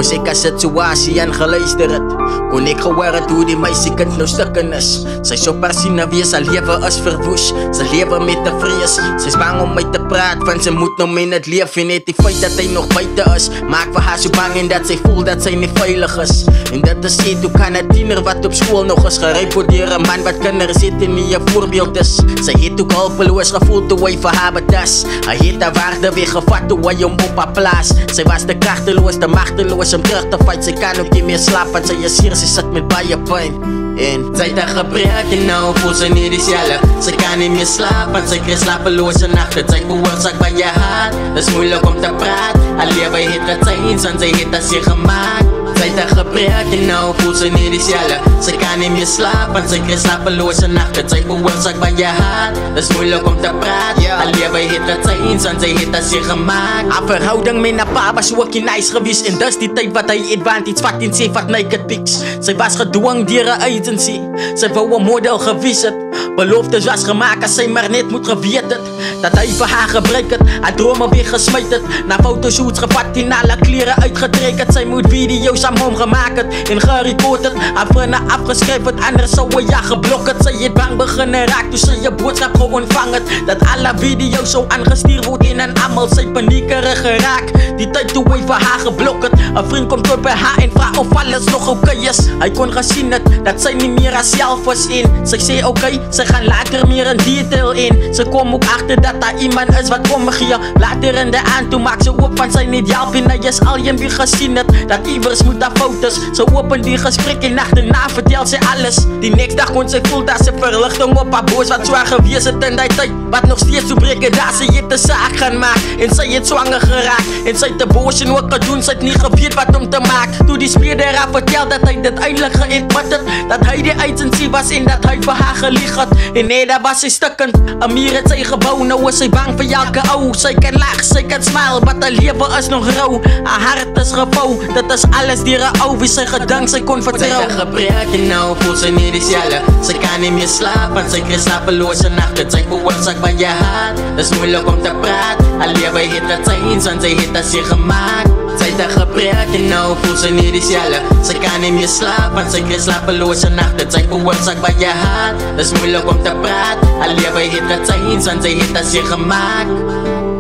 Moes ek as situasie en geluister het, kon ek gehoor het hoe die meisiekind nou stukken is. Sy so persina wees, haar lewe is verwoes. Sy lewe met die vrees, sy's bang om my te praat, want sy moet nou met het leef. En net die feit dat hy nog buite is, maak vir haar so bang en dat sy voel dat sy nie veilig is. En dit is het, hoe kan 'n tiener wat op school nog is geryp word deur 'n man wat kinders het en nie 'n voorbeeld is. Sy het ook hulpeloos gevoel toe hy vir haar betas. Hy het haar waarde weggevat toe hy hom op haar plaas. Sy was te kragteloos, te magteloos om terug te fight. Sy kan ook nie meer slaap, want sy is hier, sy sit met baie pyn. En sy het haar gebreek en nou voel sy nie dieselfde. Sy kan nie meer slaap, want sy kry slapelose nagte. Sy veroorsaak baie haat, dis moeilik om te praat. Haar lewe het getuins, want sy het haar seer gemaak. Sy het haar gebreek en nou voel sy nie dieselfde. Sy kan nie meer slaap, want sy kry slapelose nagte. Sy veroorsaak baie haat, dis moeilik om te praat. Haar lewe het getuins, want sy het haar seer gemaak. Haar verhouding met haar pa was ook nie nice gewees. En dis die tyd wat hy advantage vat en sê vat naked pics. Sy was gedwong deur 'n agency. Sy wou 'n model gewees het. Beloftes was gemaak as sy maar net moet geweet het dat hy vir haar gebruik het, haar drome weggesmyt het, na fotoshoots gevat en alle klere uitgetrek het. Sy moet video's aan hom gemaak het en gerekord het, haar vriende afgeskryf het, anders sou hy ja geblok het. Sy het bang begin raak toe sy 'n boodskap ontvang het, dat alle video's sou aangestuur word en aan almal sy paniekerig geraak. Die tyd toe hy vir haar geblok het, 'n vriend kom tot by haar en vra of alles nog oké is. Hy kon gesien het dat sy nie meer haarself was en sy sê oké, sy gaan later meer in detail in. Sy kom ook agter dat daar iemand is wat kom gee. Later in die aand toe maak sy oop van sy niet help en hy is alheen wie gesien het dat iewers moet daar fout is. Sy open die gesprek en agterna vertel sy alles. Die next dag kon sy voel dat sy verligting op haar boos wat zwaar gewees het in die tyd, wat nog steeds so breek het dat sy het 'n saak gaan maak en sy het swanger geraak en sy het abortion ook gedoen. Sy het nie geweet wat om te maak toe die speurder haar vertel dat hy dit eintlik geadmit het, dat hy die agency was en dat hy vir haar gelieg het. En nee, daar was sy stukkend. 'n muur het sy gebou, nou is sy bang vir elke ou. Sy kan lag, sy kan smile, maar haar lewe is nog rou. Haar hart is gevou, dit is alles deur 'n ou wie sy gedink sy kon vertrou. Sy het gebreek en nou voel sy nie dieselfde. Sy kan nie meer slaap, want sy kry slapelose nagte. Sy veroorsaak baie haat, dis moeilik om te praat. Haar lewe het getuins, want sy het haar seer gemaak. Sy het haar gebreek en nou voel sy nie dieselfde. Sy kan nie meer slaap, want sy kry slapelose nagte. Sy veroorsaak baie haat, dis moeilik om te praat. Haar lewe het getuins, want sy het haar seer gemaak.